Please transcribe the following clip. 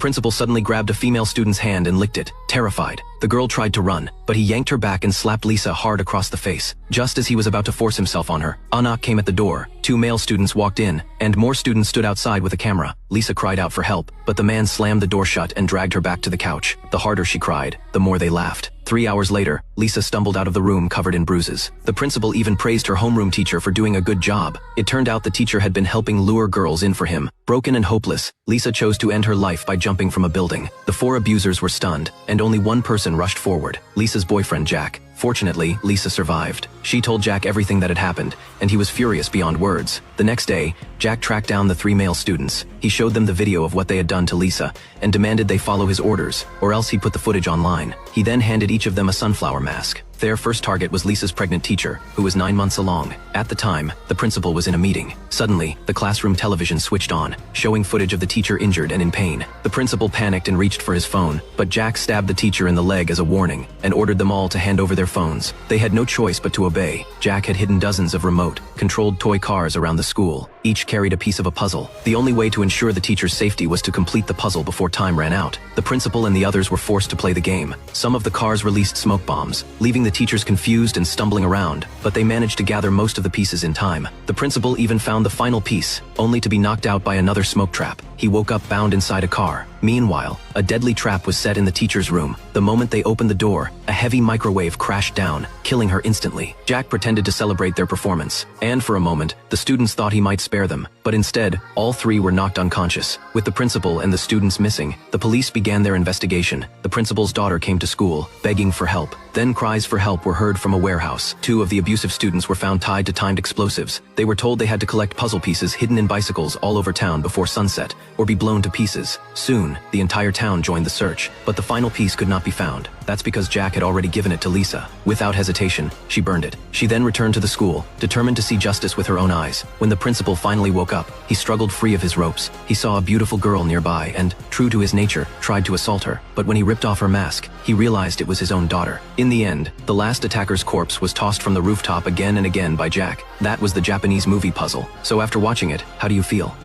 principal suddenly grabbed a female student's hand and licked it, terrified. The girl tried to run, but he yanked her back and slapped Lisa hard across the face. Just as he was about to force himself on her, a knock came at the door. 2 male students walked in, and more students stood outside with a camera. Lisa cried out for help, but the man slammed the door shut and dragged her back to the couch. The harder she cried, the more they laughed. 3 hours later, Lisa stumbled out of the room covered in bruises. The principal even praised her homeroom teacher for doing a good job. It turned out the teacher had been helping lure girls in for him. Broken and hopeless, Lisa chose to end her life by jumping from a building. The 4 abusers were stunned, and only one person rushed forward, Lisa's boyfriend Jack. Fortunately, Lisa survived. She told Jack everything that had happened, and he was furious beyond words. The next day, Jack tracked down the 3 male students. He showed them the video of what they had done to Lisa, and demanded they follow his orders, or else he'd put the footage online. He then handed each of them a sunflower mask. Their first target was Lisa's pregnant teacher, who was 9 months along. At the time, the principal was in a meeting. Suddenly, the classroom television switched on, showing footage of the teacher injured and in pain. The principal panicked and reached for his phone, but Jack stabbed the teacher in the leg as a warning, and ordered them all to hand over their phones. They had no choice but to obey. Jack had hidden dozens of remote-controlled toy cars around the school. Each carried a piece of a puzzle. The only way to ensure the teacher's safety was to complete the puzzle before time ran out. The principal and the others were forced to play the game. Some of the cars released smoke bombs, leaving the teachers confused and stumbling around, but they managed to gather most of the pieces in time. The principal even found the final piece, only to be knocked out by another smoke trap. He woke up bound inside a car. Meanwhile, a deadly trap was set in the teacher's room. The moment they opened the door, a heavy microwave crashed down, killing her instantly. Jack pretended to celebrate their performance, and for a moment, the students thought he might spare them. But instead, all 3 were knocked unconscious. With the principal and the students missing, the police began their investigation. The principal's daughter came to school, begging for help. Then cries for help were heard from a warehouse. 2 of the abusive students were found tied to timed explosives. They were told they had to collect puzzle pieces hidden in bicycles all over town before sunset, or be blown to pieces. Soon, the entire town joined the search, but the final piece could not be found. That's because Jack had already given it to Lisa. Without hesitation, she burned it. She then returned to the school, determined to see justice with her own eyes. When the principal finally woke up, he struggled free of his ropes. He saw a beautiful girl nearby and, true to his nature, tried to assault her. But when he ripped off her mask, he realized it was his own daughter. In the end, the last attacker's corpse was tossed from the rooftop again and again by Jack. That was the Japanese movie puzzle. So after watching it, how do you feel?